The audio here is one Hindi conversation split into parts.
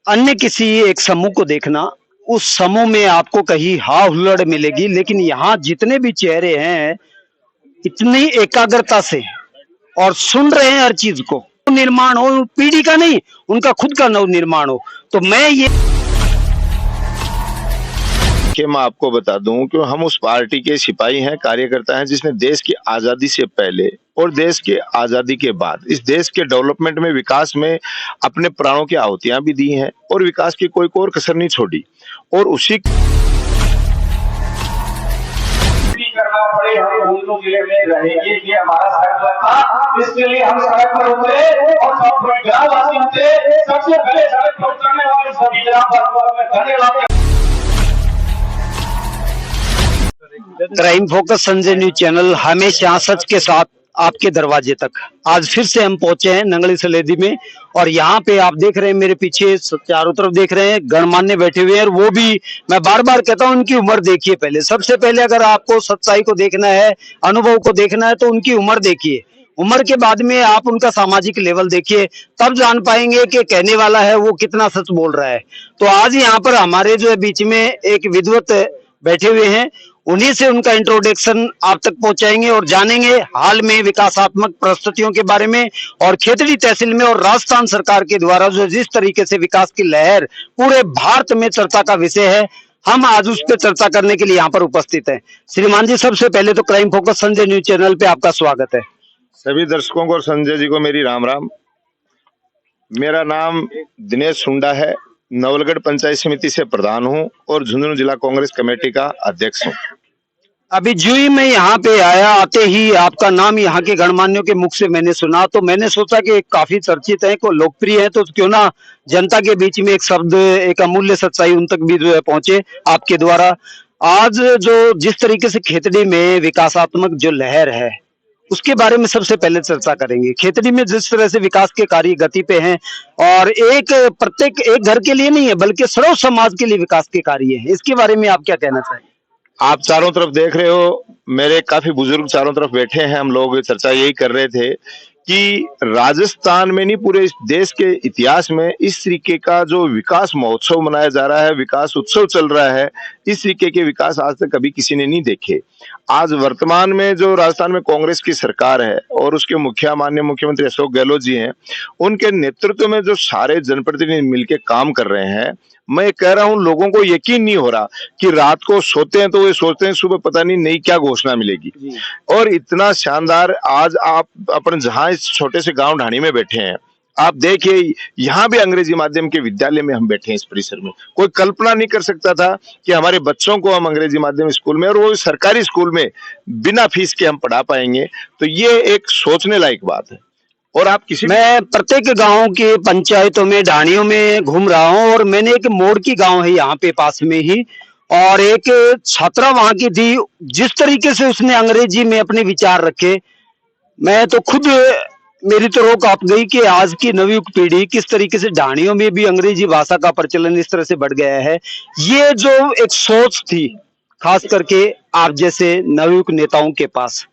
अन्य किसी एक समूह को देखना, उस समूह में आपको कहीं हा हुल्लड़ मिलेगी, लेकिन यहाँ जितने भी चेहरे हैं इतनी एकाग्रता से और सुन रहे हैं हर चीज को, निर्माण हो पीढ़ी का नहीं, उनका खुद का नव निर्माण हो। तो मैं ये कि मैं आपको बता दूं कि हम उस पार्टी के सिपाही हैं, कार्यकर्ता हैं, जिसने देश की आजादी से पहले और देश के आजादी के बाद इस देश के डेवलपमेंट में, विकास में अपने प्राणों की आहुतियां भी दी हैं और विकास की कोई और कसर नहीं छोड़ी। और उसी करना पड़े, हम उनको के लिए रहेंगे, ये हमारा संकल्प था। इसके लिए हम सड़क पर उतरे और सब ग्रामवासी उतरे। सबसे पहले सड़क पर उतरने वाले सभी ग्रामवासियों में धन्यवाद। Crime focus Sanjay news channel हमेशा सच के साथ आपके दरवाजे तक। आज फिर से हम पहुंचे हैं नंगली सलेदी में, और यहाँ पे आप देख रहे हैं मेरे पीछे चारों तरफ देख रहे हैं गणमान्य बैठे हुए हैं। और वो भी मैं बार बार कहता हूँ, उनकी उम्र देखिए पहले। सबसे पहले अगर आपको सच्चाई को देखना है, अनुभव को देखना है, तो उनकी उम्र देखिए। उम्र के बाद में आप उनका सामाजिक लेवल देखिए, तब जान पाएंगे कि कहने वाला है वो कितना सच बोल रहा है। तो आज यहाँ पर हमारे जो है बीच में एक विद्वत बैठे हुए हैं, उन्हीं से उनका इंट्रोडक्शन आप तक पहुंचाएंगे और जानेंगे हाल में विकासात्मक परिस्थितियों के बारे में, और खेतड़ी तहसील में और राजस्थान सरकार के द्वारा जो जिस तरीके से विकास की लहर पूरे भारत में चर्चा का विषय है, हम आज उस पर चर्चा करने के लिए यहाँ पर उपस्थित हैं। श्रीमान जी, सबसे पहले तो crime focus Sanjay news channel पे आपका स्वागत है। सभी दर्शकों को और संजय जी को मेरी राम राम। मेरा नाम दिनेश सुंडा है, नवलगढ़ पंचायत समिति से प्रधान हूं और झुंझुनू जिला कांग्रेस कमेटी का अध्यक्ष हूं। अभी जुई में यहाँ पे आया, आते ही आपका नाम यहाँ के गणमान्यों के मुख से मैंने सुना, तो मैंने सोचा कि काफी चर्चित है, को लोकप्रिय है, तो क्यों ना जनता के बीच में एक शब्द, एक अमूल्य सच्चाई उन तक भी जो है पहुंचे आपके द्वारा। आज जो जिस तरीके से खेतड़ी में विकासात्मक जो लहर है, उसके बारे में सबसे पहले चर्चा करेंगे। खेतड़ी में जिस तरह से विकास के कार्य गति पे हैं, और एक प्रत्येक एक घर के लिए नहीं है बल्कि सर्व समाज के लिए विकास के कार्य है, इसके बारे में आप क्या कहना चाहेंगे? आप चारों तरफ देख रहे हो, मेरे काफी बुजुर्ग चारों तरफ बैठे हैं। हम लोग चर्चा यही कर रहे थे कि राजस्थान में नहीं, पूरे इस देश के इतिहास में इस तरीके का जो विकास महोत्सव मनाया जा रहा है, विकास उत्सव चल रहा है, इस तरीके के विकास आज तक कभी किसी ने नहीं देखे। आज वर्तमान में जो राजस्थान में कांग्रेस की सरकार है और उसके माननीय मुख्यमंत्री अशोक गहलोत जी हैं, उनके नेतृत्व में जो सारे जनप्रतिनिधि मिलकर काम कर रहे हैं, मैं कह रहा हूं लोगों को यकीन नहीं हो रहा कि रात को सोते हैं तो वे सोचते हैं सुबह पता नहीं नई क्या घोषणा मिलेगी। और इतना शानदार आज आप अपन जहां इस छोटे से गांव ढाणी में बैठे हैं, आप देखिए यहाँ भी अंग्रेजी माध्यम के विद्यालय में हम बैठे हैं। इस परिसर में कोई कल्पना नहीं कर सकता था कि हमारे बच्चों को हम अंग्रेजी माध्यम स्कूल में, और वो सरकारी स्कूल में बिना फीस के हम पढ़ा पाएंगे। तो ये एक सोचने लायक बात है। और आप मैं प्रत्येक गांव के पंचायतों में, ढाणियों में घूम रहा हूं, और मैंने एक मोड़ की गांव है यहाँ पे पास में ही, और एक छात्रा वहां की थी, जिस तरीके से उसने अंग्रेजी में अपने विचार रखे, मैं तो खुद, मेरी तो रोक आप गई कि आज की नवयुग पीढ़ी किस तरीके से ढाणियों में भी अंग्रेजी भाषा का प्रचलन इस तरह से बढ़ गया है। ये जो एक सोच थी खास करके आप जैसे नवयुग नेताओं के पास,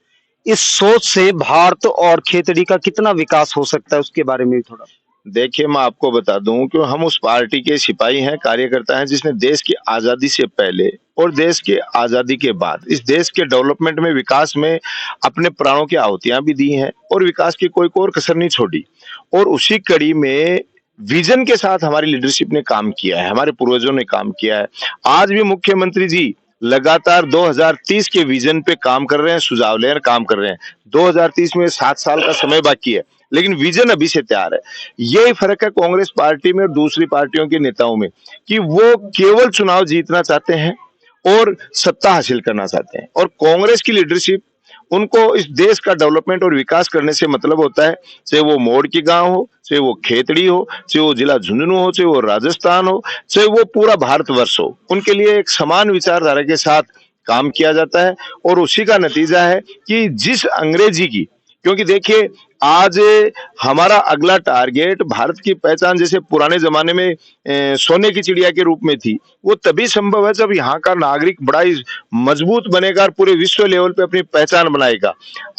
इस सोच से भारत और खेतड़ी का कितना विकास हो सकता है, उसके बारे में थोड़ा देखिए। मैं आपको बता दूं कि हम उस पार्टी के सिपाही हैं, कार्यकर्ता हैं, जिसने देश की आजादी से पहले और देश के आजादी के बाद इस देश के डेवलपमेंट में, विकास में अपने प्राणों की आहुतियां भी दी हैं और विकास की कोई और कसर नहीं छोड़ी। और उसी कड़ी में विजन के साथ हमारी लीडरशिप ने काम किया है, हमारे पूर्वजों ने काम किया है। आज भी मुख्यमंत्री जी लगातार 2030 के विजन पे काम कर रहे हैं, सुझाव लेकर काम कर रहे हैं। 2030 में 7 साल का समय बाकी है, लेकिन विजन अभी से तैयार है। यही फर्क है कांग्रेस पार्टी में और दूसरी पार्टियों के नेताओं में, कि वो केवल चुनाव जीतना चाहते हैं और सत्ता हासिल करना चाहते हैं। और कांग्रेस की लीडरशिप, उनको इस देश का डेवलपमेंट और विकास करने से मतलब होता है, चाहे वो मोड़ की गांव हो, चाहे वो खेतड़ी हो, चाहे वो जिला झुंझुनू हो, चाहे वो राजस्थान हो, चाहे वो पूरा भारतवर्ष हो, उनके लिए एक समान विचारधारा के साथ काम किया जाता है। और उसी का नतीजा है कि जिस अंग्रेजी की, क्योंकि देखिए आज हमारा अगला टारगेट भारत की पहचान जैसे पुराने जमाने में सोने की चिड़िया के रूप में थी, वो तभी संभव है जब यहाँ का नागरिक बड़ा ही मजबूत बनेगा और पूरे विश्व लेवल पे अपनी पहचान बनाएगा।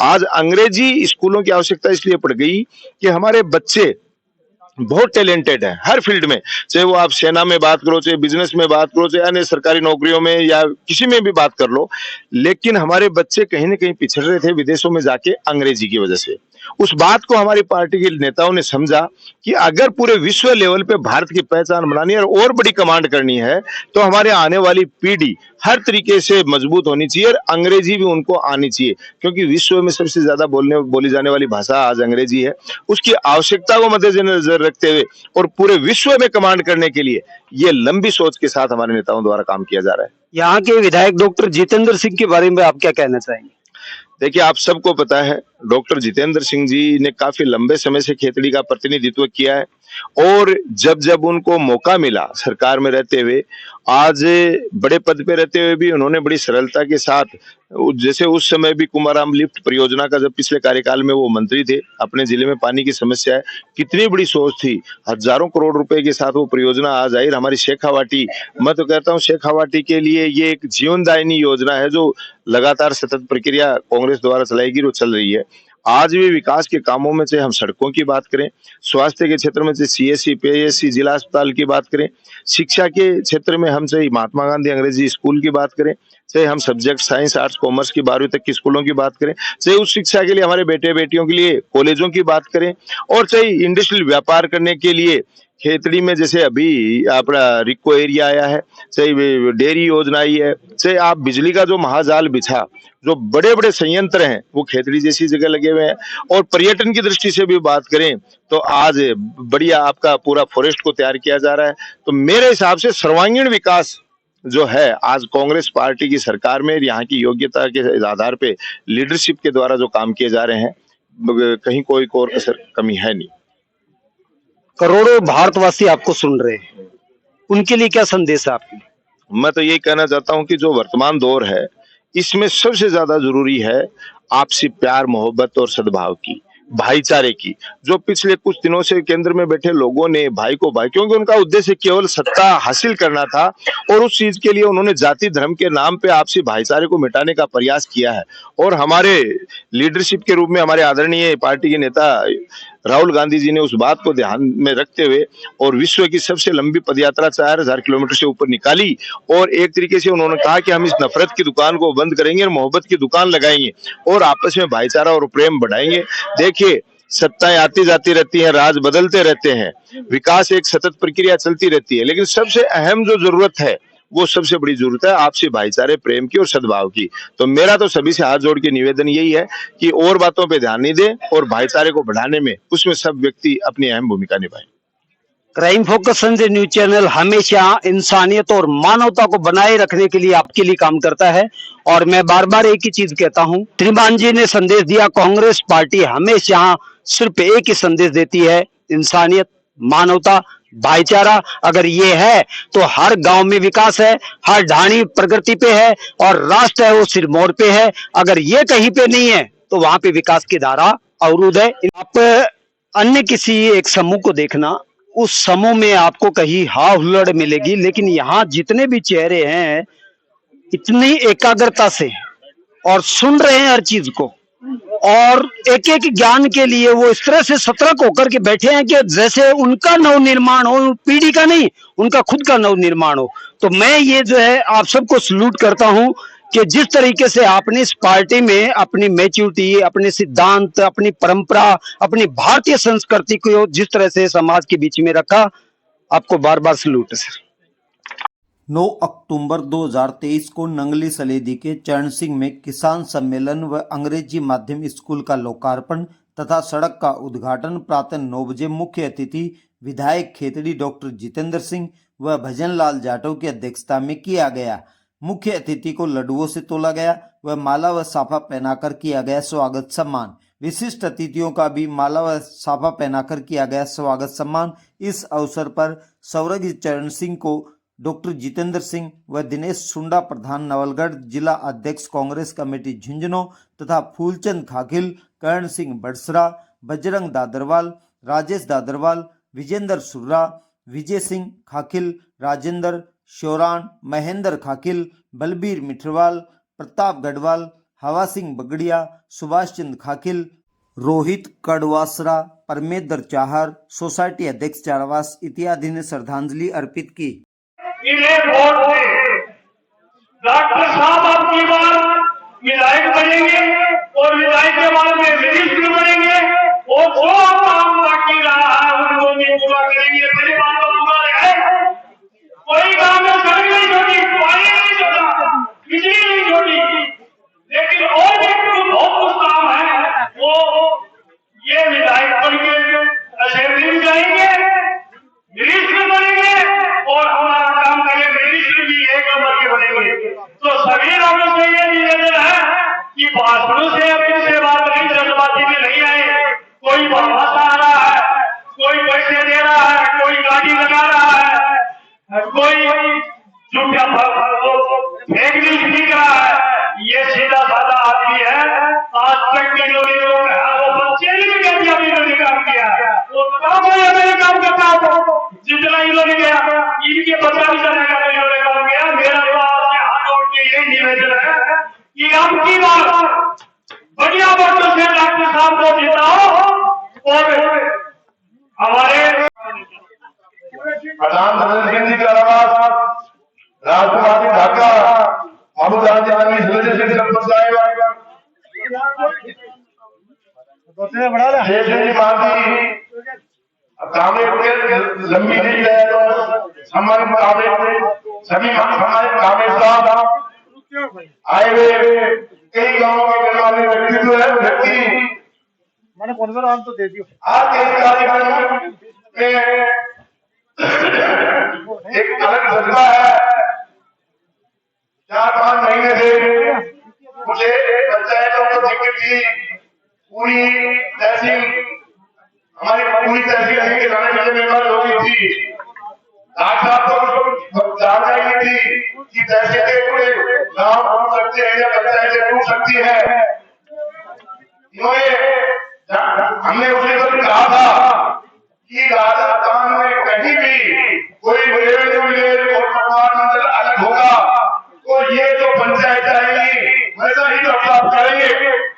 आज अंग्रेजी स्कूलों की आवश्यकता इसलिए पड़ गई कि हमारे बच्चे बहुत टैलेंटेड है हर फील्ड में, चाहे वो आप सेना में बात करो, चाहे बिजनेस में बात करो, चाहे अन्य सरकारी नौकरियों में या किसी में भी बात कर लो। लेकिन हमारे बच्चे कहीं न कहीं पिछड़ रहे थे विदेशों में जाके अंग्रेजी की वजह से। उस बात को हमारी पार्टी के नेताओं ने समझा कि अगर पूरे विश्व लेवल पे भारत की पहचान बनानी है और बड़ी कमांड करनी है, तो हमारे आने वाली पीढ़ी हर तरीके से मजबूत होनी चाहिए और अंग्रेजी भी उनको आनी चाहिए, क्योंकि विश्व में सबसे ज्यादा बोली जाने वाली भाषा आज अंग्रेजी है। उसकी आवश्यकता को मद्देनजर रखते हुए और पूरे विश्व में कमांड करने के लिए ये लंबी सोच के साथ हमारे नेताओं द्वारा काम किया जा रहा है। यहाँ के विधायक डॉक्टर जितेंद्र सिंह के बारे में आप क्या कहना चाहेंगे? देखिए, आप सबको पता है डॉक्टर जितेंद्र सिंह जी ने काफी लंबे समय से खेतड़ी का प्रतिनिधित्व किया है और जब जब उनको मौका मिला सरकार में रहते हुए, आज बड़े पद पे रहते हुए भी उन्होंने बड़ी सरलता के साथ, जैसे उस समय भी कुमाराम लिफ्ट परियोजना का जब पिछले कार्यकाल में वो मंत्री थे, अपने जिले में पानी की समस्या है, कितनी बड़ी सोच थी, हजारों करोड़ रुपए के साथ वो परियोजना आज आई। हमारी शेखावाटी, मैं तो कहता हूँ शेखावाटी के लिए ये एक जीवनदायिनी योजना है जो लगातार सतत प्रक्रिया कांग्रेस द्वारा चलाई गई, वो चल रही है। आज भी विकास के कामों में चाहे हम सड़कों की बात करें, स्वास्थ्य के क्षेत्र में चाहे सीएससी, पीएचसी, जिला अस्पताल की बात करें, शिक्षा के क्षेत्र में हम चाहे महात्मा गांधी अंग्रेजी स्कूल की बात करें, चाहे हम सब्जेक्ट साइंस, आर्ट्स, कॉमर्स की 12वीं तक की स्कूलों की बात करें, चाहे उस शिक्षा के लिए हमारे बेटे बेटियों के लिए कॉलेजों की बात करें, और चाहे इंडस्ट्रियल व्यापार करने के लिए खेतड़ी में जैसे अभी अपना रिको एरिया आया है, चाहे डेयरी योजना आई है, चाहे आप बिजली का जो महाजाल बिछा, जो बड़े बड़े संयंत्र हैं वो खेतड़ी जैसी जगह लगे हुए हैं। और पर्यटन की दृष्टि से भी बात करें तो आज बढ़िया आपका पूरा फॉरेस्ट को तैयार किया जा रहा है। तो मेरे हिसाब से सर्वांगीण विकास जो है आज कांग्रेस पार्टी की सरकार में यहाँ की योग्यता के आधार पे लीडरशिप के द्वारा जो काम किए जा रहे हैं, कहीं कोई और कसर कमी है नहीं। करोड़ों भारतवासी आपको सुन रहे हैं, उनके लिए क्या संदेश है आपके? मैं तो यही कहना चाहता हूं कि जो वर्तमान दौर है इसमें सबसे ज्यादा जरूरी है आपसी प्यार, मोहब्बत और सद्भाव की, भाईचारे की। जो पिछले कुछ दिनों से केंद्र में बैठे लोगों ने भाई को भाई, क्योंकि उनका उद्देश्य केवल सत्ता हासिल करना था और उस चीज के लिए उन्होंने जाति धर्म के नाम पे आपसी भाईचारे को मिटाने का प्रयास किया है। और हमारे लीडरशिप के रूप में हमारे आदरणीय पार्टी के नेता राहुल गांधी जी ने उस बात को ध्यान में रखते हुए और विश्व की सबसे लंबी पदयात्रा 4000 किलोमीटर से ऊपर निकाली और एक तरीके से उन्होंने कहा कि हम इस नफरत की दुकान को बंद करेंगे और मोहब्बत की दुकान लगाएंगे और आपस में भाईचारा और प्रेम बढ़ाएंगे। देखिए, सत्ताएं आती जाती रहती हैं, राज बदलते रहते हैं, विकास एक सतत प्रक्रिया चलती रहती है, लेकिन सबसे अहम जो जरूरत है वो सबसे बड़ी जरूरत है आपसी भाईचारे, प्रेम की और सद्भाव की। तो मेरा तो सभी से हाथ जोड़ के निवेदन यही है कि और बातों पे ध्यान नहीं दें और भाईचारे को बढ़ाने में उसमें सब व्यक्ति अपनी अहम भूमिका निभाएं। Crime focus Sanjay news channel हमेशा इंसानियत और मानवता को बनाए रखने के लिए आपके लिए काम करता है और मैं बार बार एक ही चीज कहता हूं, श्रीमान जी ने संदेश दिया, कांग्रेस पार्टी हमेशा सिर्फ एक ही संदेश देती है, इंसानियत, मानवता, भाईचारा। अगर ये है तो हर गांव में विकास है, हर ढाणी प्रगति पे है और राष्ट्र है वो सिरमौर पे है। अगर ये कहीं पे नहीं है तो वहां पे विकास की धारा अवरुद्ध है। आप अन्य किसी एक समूह को देखना, उस समूह में आपको कहीं हा हुल्लड़ मिलेगी, लेकिन यहाँ जितने भी चेहरे हैं इतनी एकाग्रता से और सुन रहे हैं हर चीज को और एक एक ज्ञान के लिए वो इस तरह से सतर्क होकर के बैठे हैं कि जैसे उनका नवनिर्माण हो, पीढ़ी का नहीं, उनका खुद का नवनिर्माण हो। तो मैं ये जो है आप सबको सल्यूट करता हूं कि जिस तरीके से आपने इस पार्टी में अपनी मैच्योरिटी, अपने सिद्धांत, अपनी परंपरा, अपनी भारतीय संस्कृति को जिस तरह से समाज के बीच में रखा, आपको बार बार सल्यूट है सर। 9 अक्टूबर 2023 को नंगली सलेदी के चरण सिंह में किसान सम्मेलन व अंग्रेजी माध्यम स्कूल का लोकार्पण तथा सड़क का उद्घाटन प्रातः 9 बजे मुख्य अतिथि विधायक खेतड़ी डॉक्टर जितेंद्र सिंह व भजन लाल जाटव की अध्यक्षता में किया गया। मुख्य अतिथि को लड्डुओं से तोला गया व माला व साफा पहनाकर किया गया स्वागत सम्मान। विशिष्ट अतिथियों का भी माला व साफा पहनाकर किया गया स्वागत सम्मान। इस अवसर पर स्वर्गीय चरण सिंह को डॉक्टर जितेंद्र सिंह व दिनेश सुंडा प्रधान नवलगढ़, जिला अध्यक्ष कांग्रेस कमेटी झुंझुनू तथा फूलचंद खाकिल, कर्ण सिंह बड़सरा, बजरंग दादरवाल, राजेश दादरवाल, विजेंद्र सुर्रा, विजय सिंह खाकिल, राजेंद्र श्योरान, महेंद्र खाकिल, बलबीर मिठरवाल, प्रताप गढ़वाल, हवा सिंह बगड़िया, सुभाष चंद खाकिल, रोहित कड़वासरा, परमेंद्र चाहर, सोसाइटी अध्यक्ष चारवास इत्यादि ने श्रद्धांजलि अर्पित की। इन्हें वोट दें। डॉक्टर साहब आपकी बार विधायक बनेंगे और विधायक के बाद में मिनिस्टर बनेंगे और जो काम बाकी रहा है उनको भी पूरा करेंगे। मेरी बात तो पूरा है। कोई काम में सड़क नहीं छोड़ी, पानी नहीं छोड़ा, बिजली नहीं छोड़ी, लेकिन और भी बहुत कुछ काम है वो ये विधायक बन के असेंबली में जाएंगे, मिनिस्टर बनेंगे और हमारा काम करेंगे। मिनिस्टर भी एक नंबर के बनेंगे। तो सभी लोगों से ये निवेदन है कि भाषणों से अपनी से बात नहीं, जल्दबाजी में नहीं आए। कोई भाषा आ रहा है, कोई पैसे दे रहा है, कोई गाड़ी लगा रहा है, कोई झूठा फेक न्यूज लिख रहा है। ये सीधा साधा आदमी है। आज तक के जो लोग हैं वो बच्चे भी क्या इन्होंने काम किया, वो काम काम करता हो जितना इन्होंने किया, इनके बच्चा भी जानेगा तो इन्होंने काम किया। मेरा तो आपसे हाथ जोड़ के यही निवेदन है कि अब की बार बढ़िया वोटों से डॉक्टर साहब को जिताओ और हमारे प्रधान धर्मेंद्र सिंह जी के अलावा राष्ट्रवादी ढाका महमूद आलम जी लंबी लिस्ट है तो सम्मानित सभी हमारे कामेश साहब आए हुए कई गांवों के गणमान्य व्यक्तित्व है व्यक्ति मैंने कौन सा नाम तो दे दियो। आज के कार्यक्रम में एक अलग जज्बा है। 4-5 महीने से मुझे पंचायतों को दिक्कत थी। पूरी तहसील हमारी पूरी तहसील के जाने मेंबर हो गई थी। डॉक्टर साहब तो जानना ही थी कि तहसील के पूरे गांव टूट सकते हैं या पंचायतें टूट सकती है। हमने उसे तो कहा था कि राजस्थान में कहीं भी कोई रेवेन्यू विलेज और मकान मंडल अलग होगा तो ये जो पंचायत आएगी वैसा ही डॉक्टर साहब करेंगे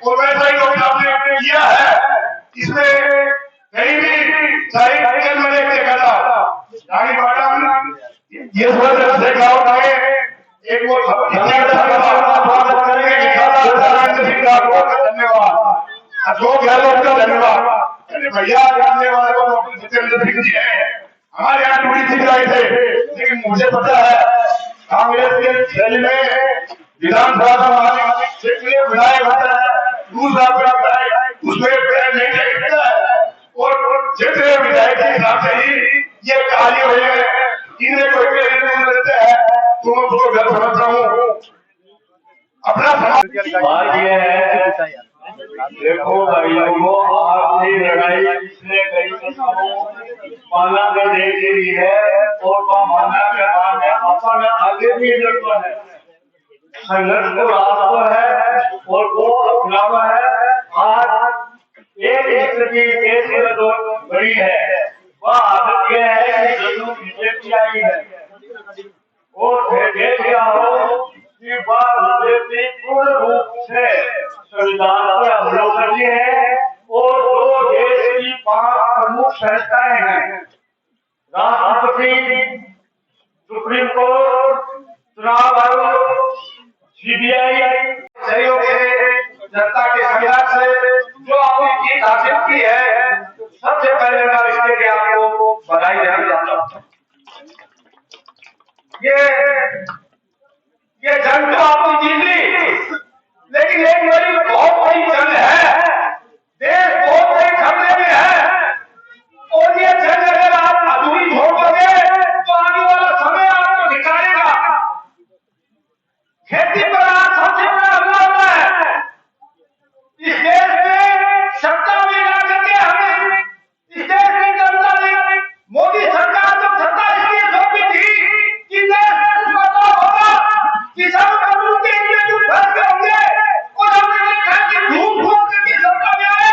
और वैसा ही डॉक्टर साहब ने किया है। इसमें कहीं भी चाहे मैंने देखा था रानी मैडम ये देखा होता है एक वो स्वागत करेंगे। धन्यवाद अशोक गहलोत का धन्यवाद। भैया जानने वाले को डॉक्टर जितेंद्र सिंह जी है। हमारे यहाँ टूटी सिंह आए थे, लेकिन मुझे पता है कांग्रेस के शैली में विधानसभा क्षेत्रीय विधायक होता है, दूसरा विधायक उसमें पैर नहीं टेक सकता है और क्षेत्रीय विधायक के हिसाब से ही ये कार्य हुए हैं। इन्हें कोई पैर नहीं देते हैं तो मैं उसको गलत समझता हूँ। अपना बात यह है, देखो भाइयों आपकी लड़ाई पिछले कई वर्षों माना में देख रही है और माना के बाद है अपन आगे भी लड़ना है। संघर्ष को रास्ता है और वो अपनावा है। आज एक स्थिति देश में जो बड़ी है वह आदत यह है कि जो बीजेपी आई है और देख क्या हो कि बीजेपी पूर्ण रूप से संविधान पर हमलों करती है और दो देश की 5 प्रमुख संस्थाएं हैं, राष्ट्रपति, सुप्रीम कोर्ट, चुनाव आयोग, सीबीआई। सहयोग से जनता के संघर्ष से जो आपने जीत हासिल की है सबसे पहले मैं इसके लिए आपको बधाई देना चाहता हूँ। ये जंग तो आपने जीत ली, लेकिन एक बड़ी बहुत बड़ी जंग है। देश बहुत बड़े खतरे में है और ये जंग अगर आप अधूरी छोड़ दोगे तो आने वाला समय आपको निकालेगा। खेती पर आज सबसे बड़ा हमला होता है। इस देश में सत्ता में ना करके हमें इस देश की जनता ने मोदी सरकार जब सत्ता इसलिए सौंपी थी कि देश में बदलाव होगा, किसान कानून के लिए जो फैसले होंगे और हमने देखा कि झूठ बोल करके सत्ता में आए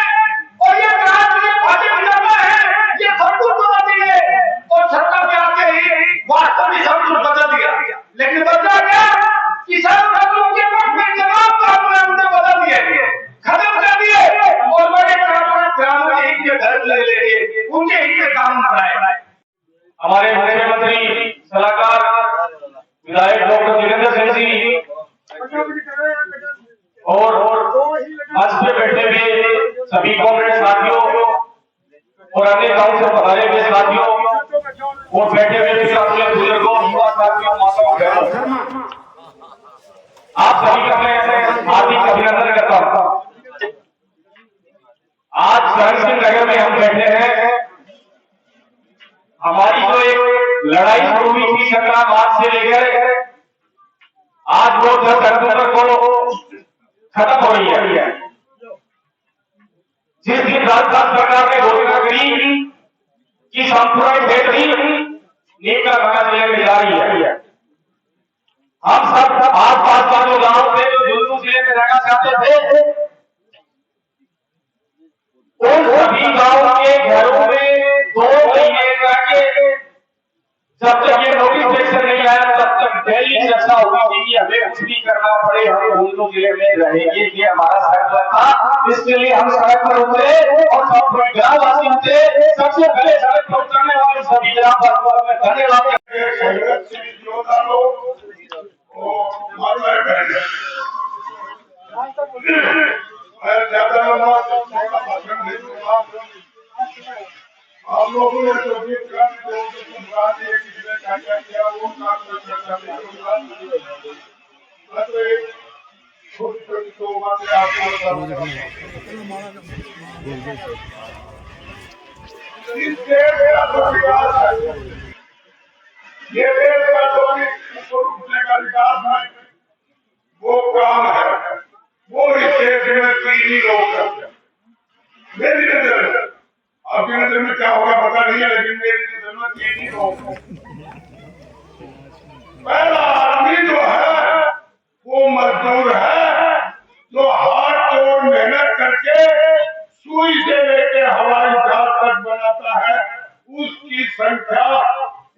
उनके हित में कानून बनाए। हमारे मुख्यमंत्री सलाहकार विधायक डॉक्टर वीरेंद्र सिंह जी और मंच पे बैठे हुए सभी कांग्रेस साथियों और अन्य गांव से पधारे हुए साथियों और बैठे हुए अपने बुजुर्गों, युवा साथियों, माताओं, बहनों, आप सभी का मैं हार्दिक अभिनंदन करता हूं। आज चरण सिंह नगर में हम बैठे हैं। हमारी जो एक लड़ाई शुरू हुई थी 17 मार्च से लेकर आज वो 10 अक्टूबर को खत्म हो रही है। जिस दिन राजस्थान सरकार ने घोषणा करी कि संपूर्ण क्षेत्र नीम का खाना जिले में जा रही है, हम सब आस पास का जो गांव थे जो झुंझुनू जिले में रहना चाहते थे, उन सभी गांव के घरों में 2 महीने जाके जब तक ये नोटिफिकेशन नहीं आया तब तक डेली चर्चा होगी थी कि हमें कुछ भी करना पड़े, हम झुंझुनू जिले में रहेंगे, ये हमारा संकल्प था। इसके लिए हम सड़क पर उतरे और सब ग्रामवासी उतरे। सबसे पहले सड़क पर उतरने वाले सभी ग्रामवासियों में धन्यवाद। हम लोगों ने जो भी क्या किया वो छोटी छोटी बातें आपको इस देश का जो विकास है, ये देश का जो का विकास है, वो काम है, वो इस देश में 3 ही लोग करते हैं। मेरी नजर में, आपकी नजर में क्या होगा पता नहीं है, लेकिन मेरी नजर में 3 ही लोग। पहला आदमी जो है वो मजदूर है, जो हाथ तोड़ मेहनत करके सुई से लेकर हवाई जहाज तक बनाता है, उसकी संख्या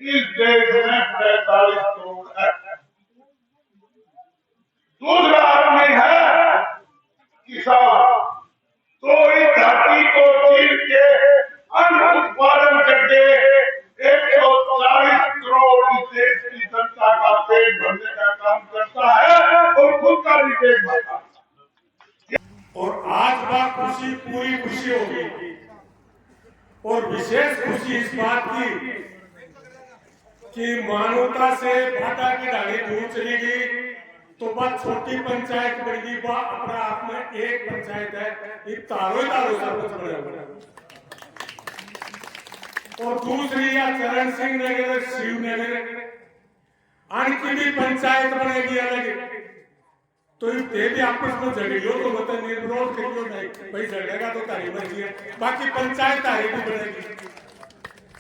इस देश में 45 करोड़ है। दूसरा आदमी है किसान, तो इस धरती को चीर के अन्न उत्पादन करके 140 करोड़ इस देश की जनता का पेट भरने का काम करता है और खुद का भी पेट भरता है। और आज बात खुशी पूरी खुशी होगी और विशेष खुशी इस बात की कि मानवता से भाटा की ढाली दूर चली गई तो बात छोटी पंचायत बनेगी। अपने आप में एक पंचायत है, ये तारो सरपंच बने और दूसरी या चरण सिंह नगर, शिव नगर की भी पंचायत बनेगी अलग। तो ये भी आपस में झगड़ियो तो मतलब निर्विरोध करियो नहीं, भाई झगड़ेगा तो तारी मर्जी है, बाकी पंचायत तारी भी बनेगी।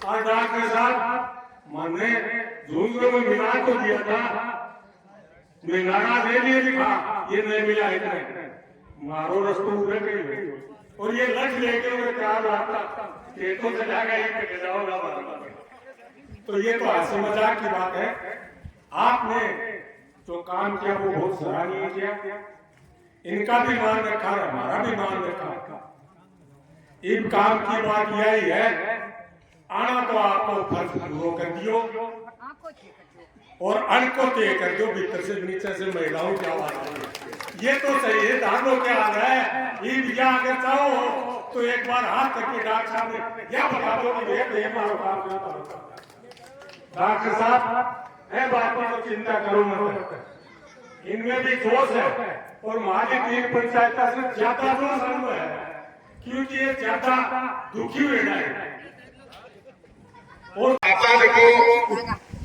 और डॉक्टर साहब मैंने झुंझुनू में मीनार को दिया था, मीनारा दे लिए लिखा, ये नहीं मिला है, मारो रस्तों उड़े गई और ये लठ लेके उन्हें क्या आता खेतों से जाएगा एक जाओगा। तो ये तो हंसी मजाक की बात है। आपने जो काम किया वो बहुत सराहनीय किया, इनका भी मान रखा, हमारा भी मान रखा। इन काम की बात यही है, आना तो आपको फर्ज पूरा कर दियो और अन्न को तय कर दो, भीतर से नीचे से महिलाओं की आवाज। ये तो सही है, दानों के आ गए ये भैया अगर चाहो तो एक बार हाथ करके डॉक्टर साहब ने यह बता दो कि डॉक्टर साहब है बात की तो चिंता करो मत, इनमें भी जोश है और हमारी 3 पंचायत से ज्यादा जोश है क्योंकि ये ज्यादा दुखी हुए है। और देखो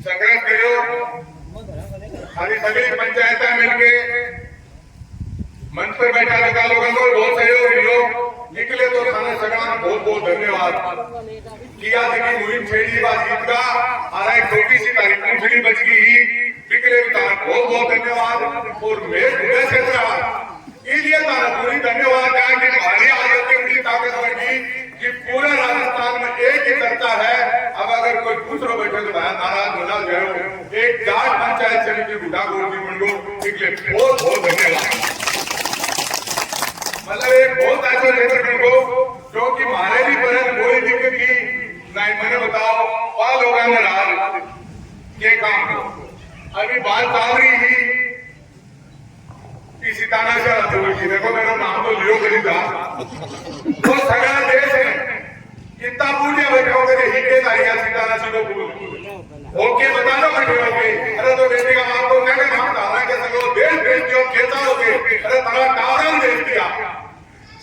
संग्रह करो, हमारी सभी पंचायत मिलके मंच पर बैठा लगा लोगों को बहुत सहयोग मिलो, निकले तो थाना सगड़ा बहुत बहुत धन्यवाद किया। देखिए मुहिम छेड़ी बात गीत का आ एक छोटी सी तारीफ पूछड़ी बच गई, निकले बहुत बहुत धन्यवाद। और मैं क्षेत्र इसलिए तारा पूरी धन्यवाद है कि हमारी आदत की बड़ी ताकत बढ़ी कि पूरे राजस्थान में एक ही करता है। अब अगर कोई दूसरों बैठे तो नाराज होना गए एक जाट पंचायत समिति गुटा गोरजी मंडो, निकले बहुत बहुत धन्यवाद। मतलब एक बहुत ऐसा लेकर को जो कि हमारे भी बहन कोई दिक्कत की ने राज के काम अभी बात चल रही थी कि सीताना से देखो मेरा नाम तो लियो करी था तो सगळा देश है कितना पूज्य बैठे हो गए ही के दारिया सीताना जी को बोल ओके बता दो बैठे हो गए अरे तो बेटे का नाम तो क्या नाम था ना कि सगळो देश भेज दियो खेता हो गए अरे तारा कारण देश दिया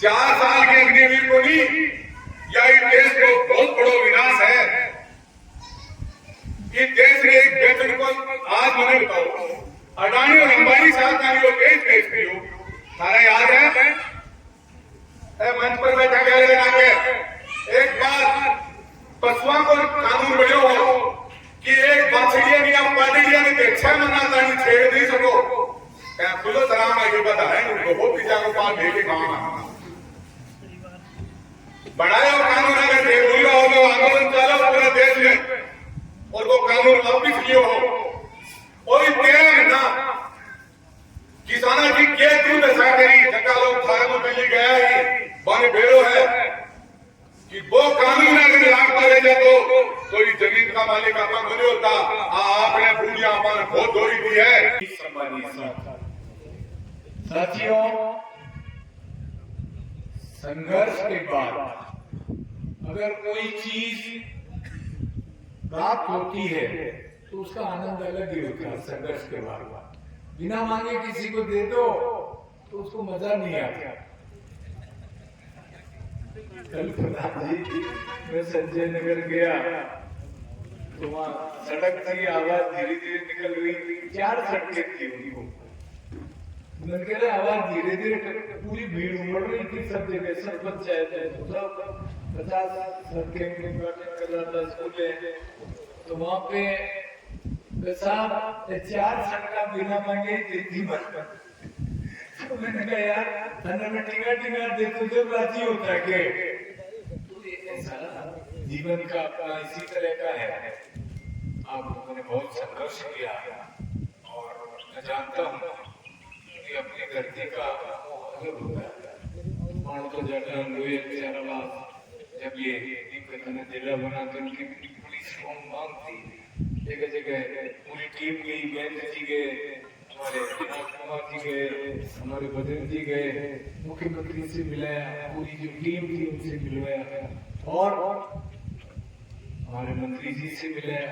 4 साल के अग्निवीर को नहीं या इस देश को बहुत बड़ा विनाश है इस देश के एक बेटन को आज मैंने बताओ अडानी और अंबानी साहब का जो देश बेचते हो सारा याद है मंच पर बैठा गया के एक बार पशुओं को कानून बढ़िया हो कि एक बाछड़िया नहीं आप पाटिड़िया ने 6 महीना तक छेड़ नहीं सको क्या खुलो सलाम आगे बता है उनको वो पिता को पास भेजे कहाँ बढ़ाया कानून अगर देखूंगा होगा आंदोलन चला पूरे देश में और वो कानून वापिस लियो हो और 13 महीना किसाना जी के क्यों दशा करी जगह लोग फार्म में मिली गया ही बाने बेड़ो है कि वो कानून अगर लागू करे जाए तो ये जमीन का मालिक अपन बने होता आपने पूरिया अपन बहुत दोरी दी है साथियों संघर्ष के बाद अगर कोई चीज प्राप्त होती है तो उसका आनंद अलग ही होता है। संघर्ष के बाद बिना मांगे किसी को दे दो तो उसको मजा नहीं आता। कल प्रधान जी मैं संजय नगर गया तो वहां सड़क की आवाज धीरे धीरे निकल रही 4 सड़कें थी उनको मैंने कहा आवाज धीरे धीरे पूरी भीड़ उमड़ रही थी सब जगह सब पंचायत सब 50 सड़कें कर रहा था स्कूल तो वहां पे साहब 4 सड़का बिना मांगे देती मत तो मैंने कहा यार थाना में टिंगा देते तो राजी होता है जीवन का अपना इसी तरह का है। आप लोगों ने बहुत संघर्ष किया और मैं जानता हूँ कि अपनी धरती का अलग होता है। मान तो जटन लोहे बेचारा जब ये जिला बना तो उनकी बड़ी स्ट्रॉन्ग मांग थी। जगह जगह पूरी टीम गई, महेंद्र जी गए, हमारे कुमार जी गए, हमारे बदन जी गए, मुख्यमंत्री से मिलाया, पूरी जो टीम थी उनसे मिलवाया और हमारे मंत्री जी से मिलाया।